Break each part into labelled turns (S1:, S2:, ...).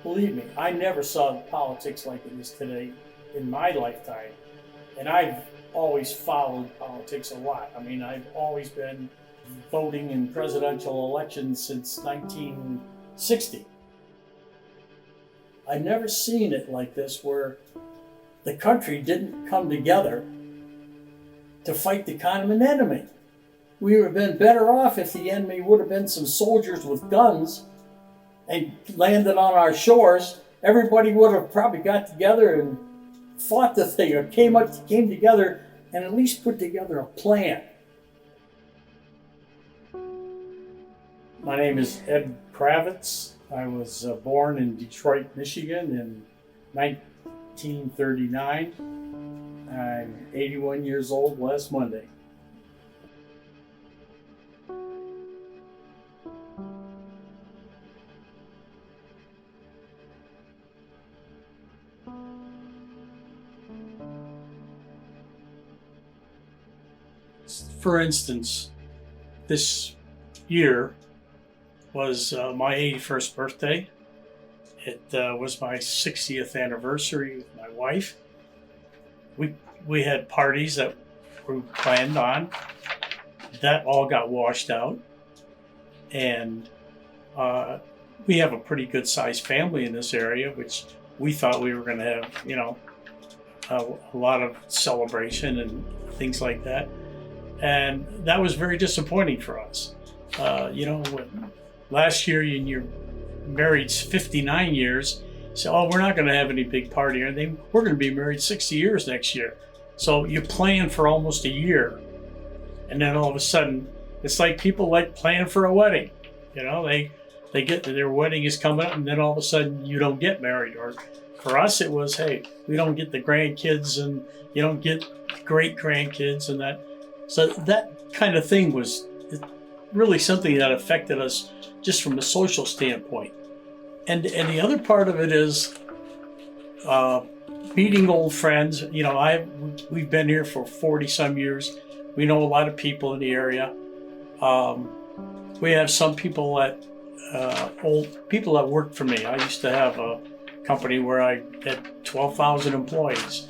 S1: Believe me, I never saw politics like it is today in my lifetime. And I've always followed politics a lot. I mean, I've always been voting in presidential elections since 1960. I've never seen it like this where the country didn't come together to fight the common enemy. We would have been better off if the enemy would have been some soldiers with guns and landed on our shores. Everybody would have probably got together and fought the thing, or came together and at least put together a plan. My name is Ed Kravitz. I was born in Detroit, Michigan in 1939. I'm 81 years old last Monday. For instance, this year was my 81st birthday. It was my 60th anniversary with my wife. We had parties that we planned on. That all got washed out. And we have a pretty good sized family in this area, which we thought we were going to have, a lot of celebration and things like that. And that was very disappointing for us. Last year, you're married 59 years, so we're not going to have any big party or anything. We're going to be married 60 years next year. So you plan for almost a year, and then all of a sudden, it's like people like planning for a wedding. They get their wedding is coming up, and then all of a sudden you don't get married. Or for us, it was, hey, we don't get the grandkids, and you don't get great grandkids, and that. So that kind of thing was really something that affected us just from a social standpoint. And the other part of it is meeting old friends. We've been here for 40 some years. We know a lot of people in the area. We have some people old people that work for me. I used to have a company where I had 12,000 employees,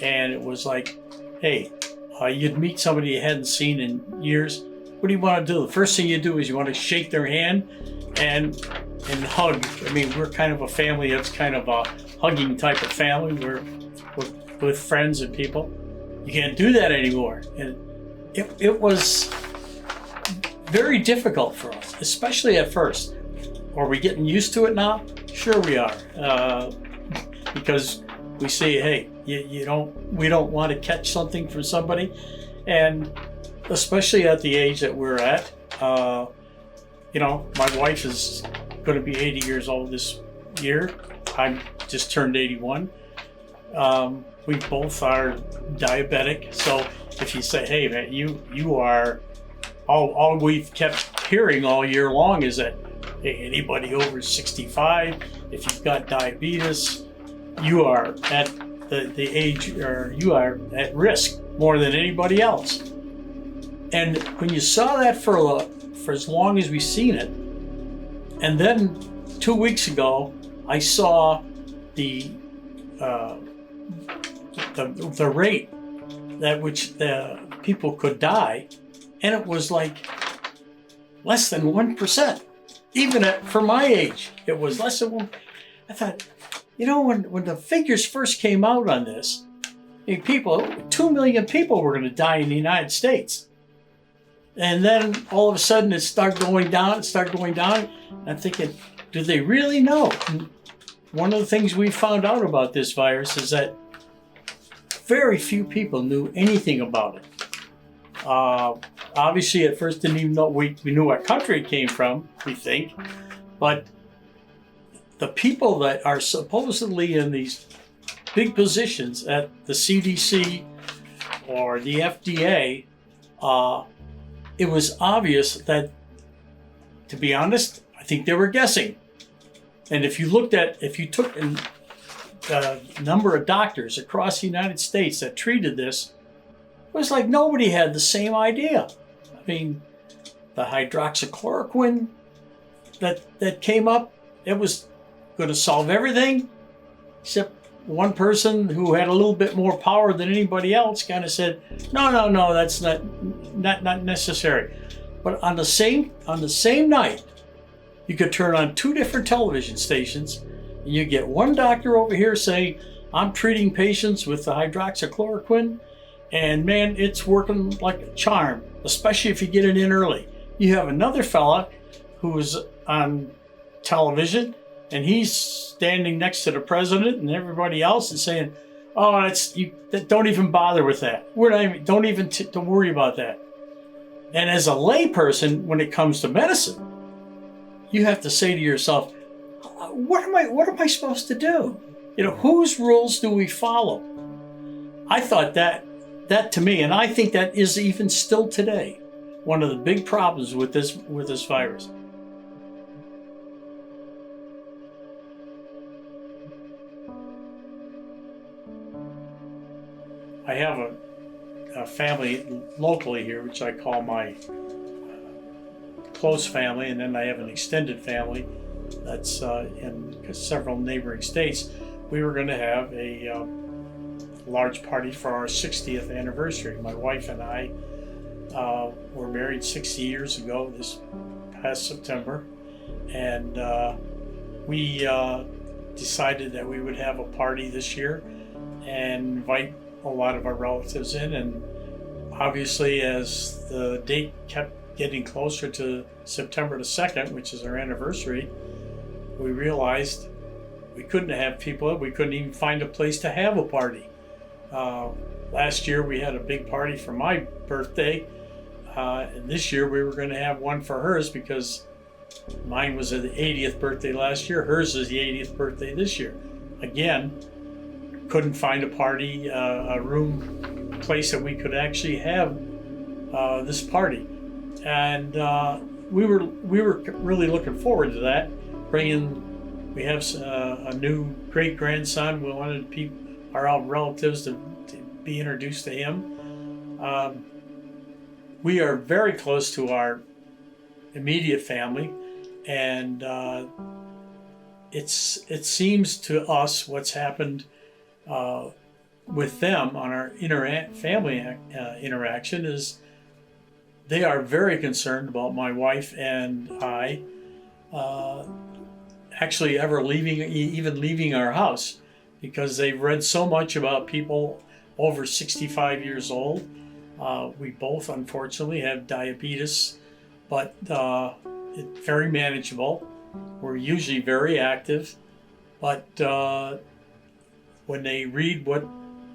S1: and it was like, hey, you'd meet somebody you hadn't seen in years. What do you want to do? The first thing you do is you want to shake their hand and hug. I mean, we're kind of a family that's kind of a hugging type of family. We're with friends and people. You can't do that anymore. And it was very difficult for us, especially at first. Are we getting used to it now? Sure we are. Because we say, hey, we don't want to catch something from somebody. And especially at the age that we're at, my wife is going to be 80 years old this year. I just turned 81. We both are diabetic. So if you say, hey, man, you are, all we've kept hearing all year long is that, hey, anybody over 65, if you've got diabetes, you are at the age, or you are at risk more than anybody else. And when you saw that for as long as we've seen it, and then 2 weeks ago, I saw the rate at which the people could die, and it was like less than 1%. Even for my age, it was less than 1%. I thought, when the figures first came out on this, 2 million people were going to die in the United States. And then all of a sudden it started going down. And I'm thinking, do they really know? And one of the things we found out about this virus is that very few people knew anything about it. Obviously, at first didn't even know we knew what country it came from, we think. But the people that are supposedly in these big positions at the CDC or the FDA, it was obvious that, to be honest, I think they were guessing. And if you took the number of doctors across the United States that treated this, it was like nobody had the same idea. I mean, the hydroxychloroquine that came up, it was going to solve everything, except one person who had a little bit more power than anybody else kind of said, no, that's not necessary. But on the same night, you could turn on 2 different television stations, and you get one doctor over here saying, I'm treating patients with the hydroxychloroquine, and man, it's working like a charm, especially if you get it in early. You have another fella who's on television, and he's standing next to the president and everybody else and saying, "Oh, don't even bother with that. Don't worry about that." And as a layperson, when it comes to medicine, you have to say to yourself, "What am I supposed to do? Whose rules do we follow?" I thought that to me, and I think that is even still today, one of the big problems with this virus. I have a family locally here, which I call my close family, and then I have an extended family that's in several neighboring states. We were going to have a large party for our 60th anniversary. My wife and I were married 60 years ago this past September, and we decided that we would have a party this year and invite a lot of our relatives in. And obviously, as the date kept getting closer to September the 2nd, which is our anniversary, we realized we couldn't have people. We couldn't even find a place to have a party. Last year we had a big party for my birthday, and this year we were going to have one for hers because mine was the 80th birthday last year. Hers is the 80th birthday this year. Again, couldn't find a party, a place that we could actually have this party, and we were really looking forward to that. We have a new great grandson. We wanted our relatives to be introduced to him. We are very close to our immediate family, and it seems to us what's happened with them on our family interaction is they are very concerned about my wife and I actually ever leaving our house, because they've read so much about people over 65 years old. We both, unfortunately, have diabetes, but it's very manageable. We're usually very active, but when they read what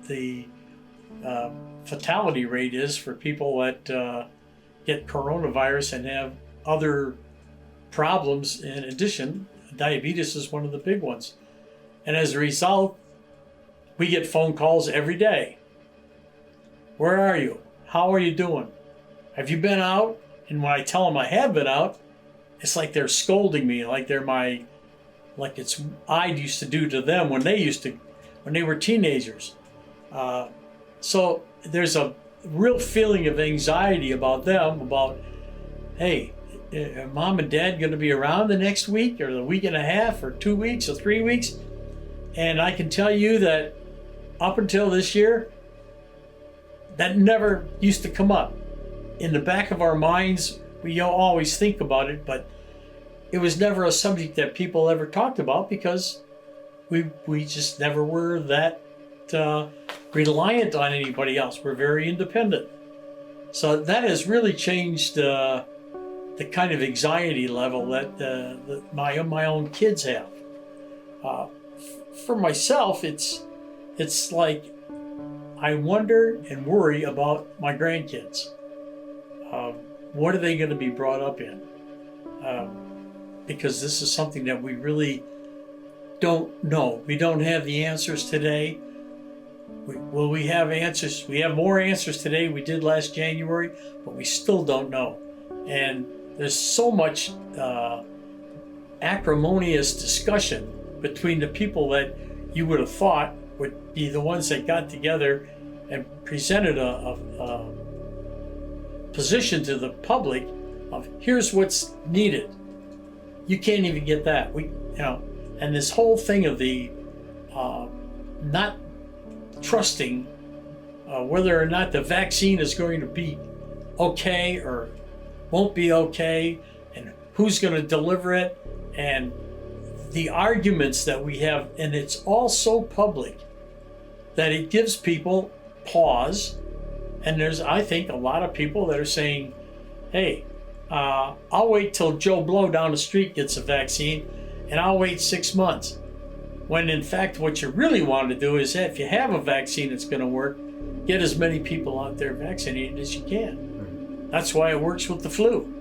S1: the fatality rate is for people that get coronavirus and have other problems in addition, diabetes is one of the big ones. And as a result, we get phone calls every day. Where are you? How are you doing? Have you been out? And when I tell them I have been out, it's like they're scolding me, like it's I used to do to them when they were teenagers. So there's a real feeling of anxiety about them, about, hey, are mom and dad going to be around the next week or the week and a half or 2 weeks or 3 weeks? And I can tell you that up until this year, that never used to come up. In the back of our minds, we always think about it, but it was never a subject that people ever talked about because we just never were that reliant on anybody else. We're very independent. So that has really changed the kind of anxiety level that my own kids have. For myself, it's like I wonder and worry about my grandkids. What are they going to be brought up in? Because this is something that we really don't know. We don't have the answers today. Will we have answers? We have more answers today we did last January, but we still don't know. And there's so much acrimonious discussion between the people that you would have thought would be the ones that got together and presented a position to the public of here's what's needed. You can't even get that. And And this whole thing of the not trusting whether or not the vaccine is going to be okay or won't be okay, and who's going to deliver it, and the arguments that we have, and it's all so public that it gives people pause. And there's, I think, a lot of people that are saying, hey, I'll wait till Joe Blow down the street gets a vaccine, and I'll wait 6 months. When in fact, what you really want to do is, if you have a vaccine that's going to work, get as many people out there vaccinated as you can. That's why it works with the flu.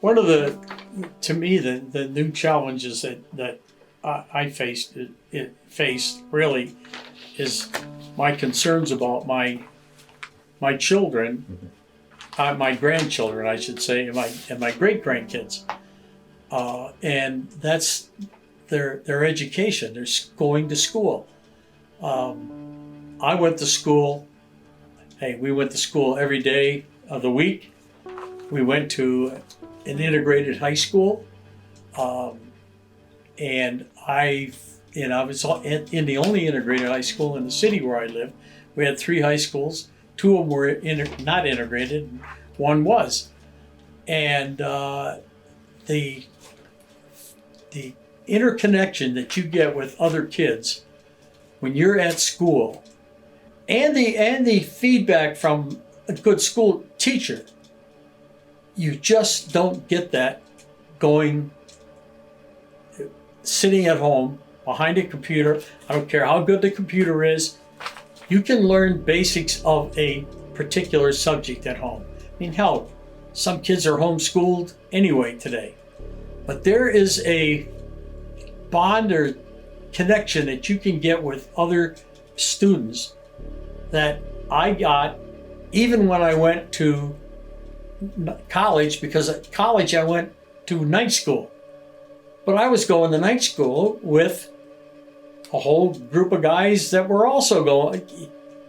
S1: One of to me, the new challenges that I faced really is my concerns about my children, my grandchildren, I should say, and my great grandkids, and that's their education. They're going to school. I went to school. Hey, we went to school every day of the week. We went to an integrated high school, and I was in the only integrated high school in the city where I lived. We had 3 high schools. 2 of them were not integrated, one was, and the interconnection that you get with other kids when you're at school, and the feedback from a good school teacher. You just don't get that going, sitting at home behind a computer. I don't care how good the computer is. You can learn basics of a particular subject at home. I mean, hell, some kids are homeschooled anyway today. But there is a bond or connection that you can get with other students that I got even when I went to college, because at college I went to night school. But I was going to night school with a whole group of guys that were also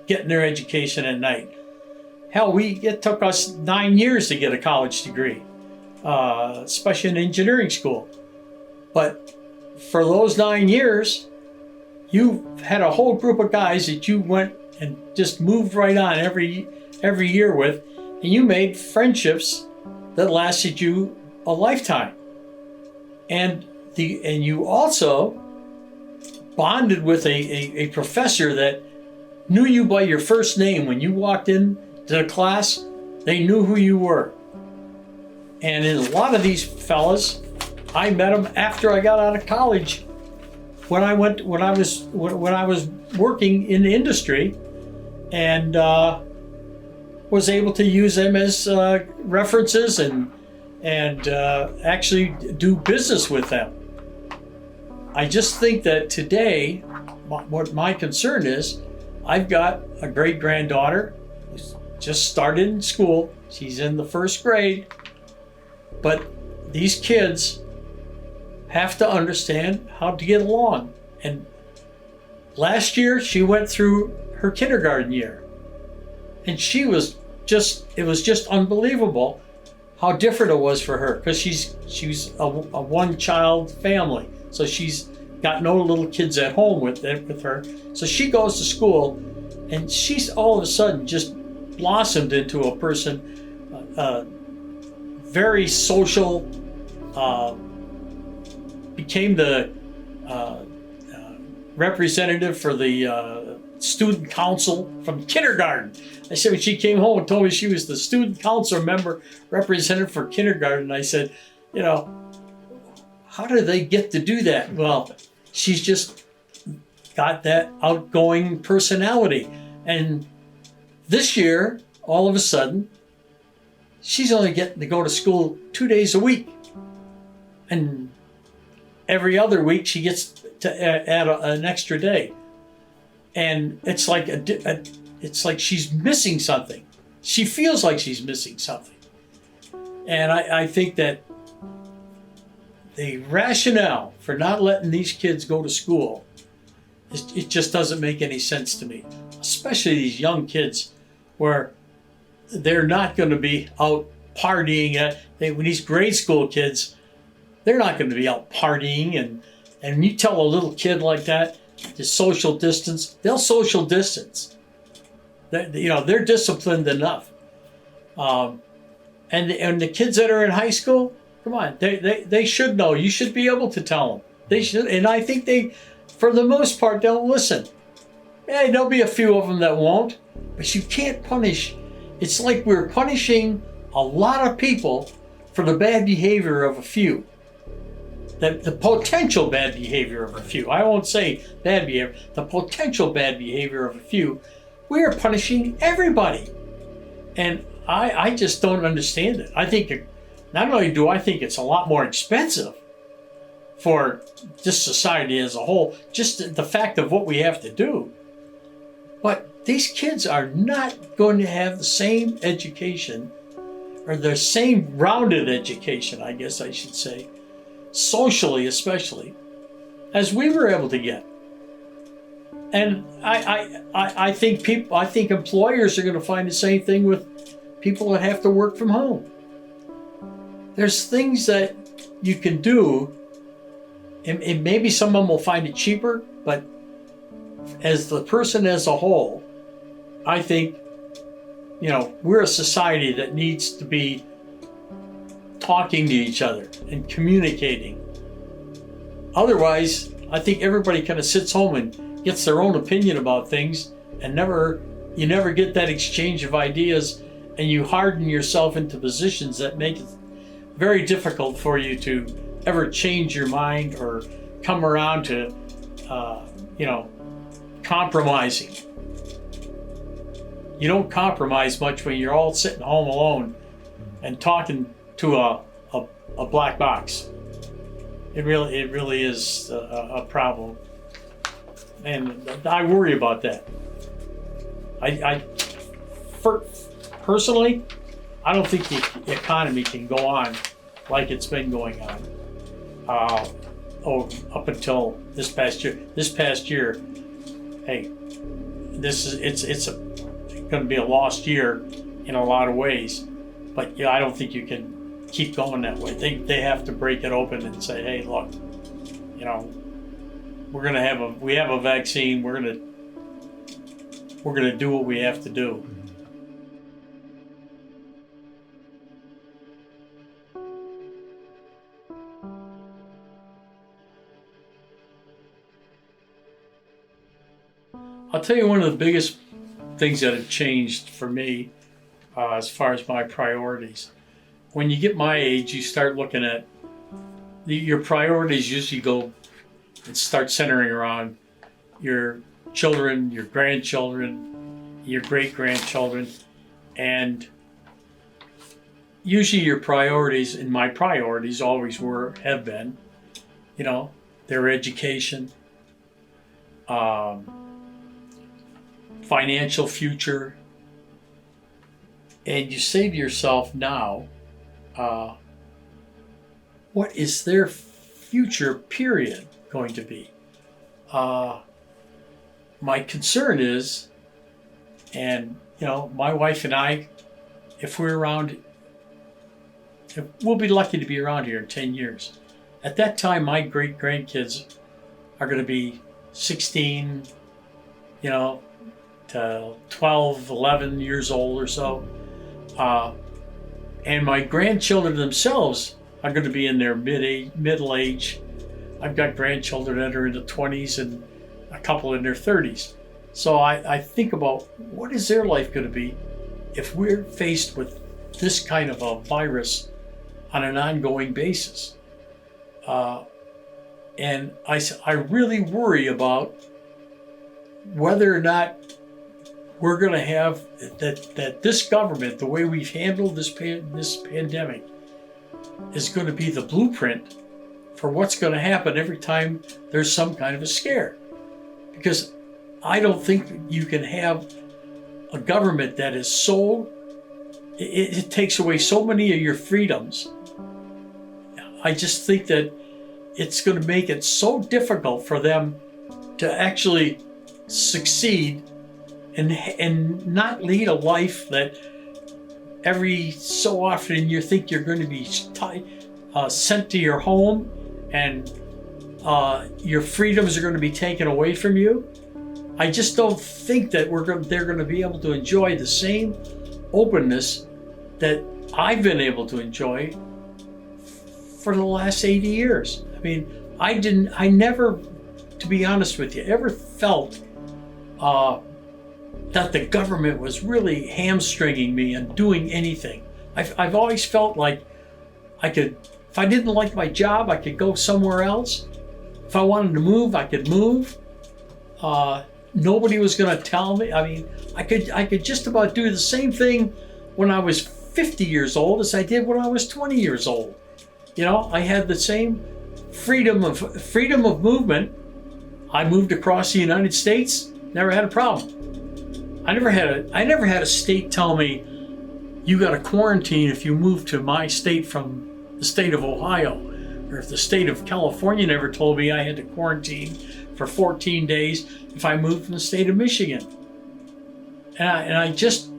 S1: getting their education at night. Hell, it took us 9 years to get a college degree, especially in engineering school. But for those 9 years, you had a whole group of guys that you went and just moved right on every year with, and you made friendships that lasted you a lifetime. And you also bonded with a professor that knew you by your first name. When you walked in to the class, they knew who you were. And in a lot of these fellas, I met them after I got out of college. When I was working in the industry, and was able to use them as references and actually do business with them. I just think that today, what my concern is, I've got a great granddaughter who's just started in school. She's in the 1st grade, but these kids have to understand how to get along. And last year she went through her kindergarten year, and it was just unbelievable how different it was for her, because she's a one-child family, so she's got no little kids at home with her. So she goes to school, and she's all of a sudden just blossomed into a person, very social, became the representative for the student council from kindergarten. I said, when she came home and told me she was the student council member representative for kindergarten, I said, how do they get to do that? Well, she's just got that outgoing personality. And this year, all of a sudden, she's only getting to go to school 2 days a week. And every other week she gets to add an extra day. And it's like she's missing something. She feels like she's missing something. And I think that the rationale for not letting these kids go to school, it just doesn't make any sense to me. Especially these young kids, where they're not going to be out partying. When these grade school kids, they're not going to be out partying. And when you tell a little kid like that to social distance, they'll social distance. They're disciplined enough. And the kids that are in high school, come on, they should know. You should be able to tell them. They should, and I think they, for the most part, they'll listen. Yeah, there'll be a few of them that won't, but you can't punish. It's like we're punishing a lot of people for the bad behavior of a few. The potential bad behavior of a few. I won't say bad behavior. The potential bad behavior of a few. We are punishing everybody. And I just don't understand it. I think, not only do I think it's a lot more expensive for just society as a whole, just the fact of what we have to do, but these kids are not going to have the same education, or the same rounded education, I guess I should say, socially especially, as we were able to get. And I think employers are going to find the same thing with people that have to work from home. There's things that you can do, and maybe some of them will find it cheaper, but as the person as a whole, I think, we're a society that needs to be talking to each other and communicating. Otherwise, I think everybody kind of sits home and gets their own opinion about things, and you never get that exchange of ideas, and you harden yourself into positions that make it very difficult for you to ever change your mind or come around to, compromising. You don't compromise much when you're all sitting home alone and talking to a black box. It really is a problem, and I worry about that. Personally, I don't think the economy can go on like it's been going on up until this past year. This past year, hey, it's going to be a lost year in a lot of ways, but I don't think you can keep going that way. They have to break it open and say, hey, look, we have a vaccine. We're gonna do what we have to do. I'll tell you one of the biggest things that have changed for me as far as my priorities. When you get my age, you start looking at your priorities usually go and start centering around your children, your grandchildren, your great-grandchildren, and usually your priorities, and my priorities always have been, their education, financial future, and you say to yourself now, what is their future period going to be? My concern is, and my wife and I, if we'll be lucky to be around here in 10 years. At that time, my great grandkids are going to be 16, to 12, 11 years old or so. And my grandchildren themselves are going to be in their middle age. I've got grandchildren that are in the 20s and a couple in their 30s. So I think about, what is their life going to be if we're faced with this kind of a virus on an ongoing basis? And I really worry about whether or not we're going to have that this government, the way we've handled this pandemic, is going to be the blueprint for what's going to happen every time there's some kind of a scare. Because I don't think you can have a government that is it takes away so many of your freedoms. I just think that it's going to make it so difficult for them to actually succeed and not lead a life that every so often you think you're going to be sent to your home and your freedoms are going to be taken away from you. I just don't think that they're going to be able to enjoy the same openness that I've been able to enjoy for the last 80 years. I mean, I never, to be honest with you, ever felt that the government was really hamstringing me and doing anything. I've always felt like I could, if I didn't like my job, I could go somewhere else. If I wanted to move, I could move. Nobody was going to tell me. I mean, I could just about do the same thing when I was 50 years old as I did when I was 20 years old. You know, I had the same freedom of movement. I moved across the United States, never had a problem. I never had a state tell me, you got to quarantine if you move to my state from the state of Ohio. Or if the state of California never told me I had to quarantine for 14 days if I moved from the state of Michigan. And I just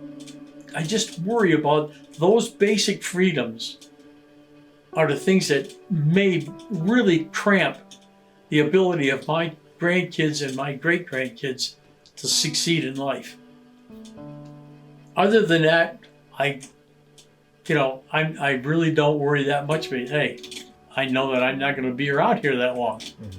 S1: worry about those basic freedoms are the things that may really cramp the ability of my grandkids and my great-grandkids to succeed in life. Other than that, I really don't worry that much, but hey, I know that I'm not going to be around here that long.
S2: Mm-hmm.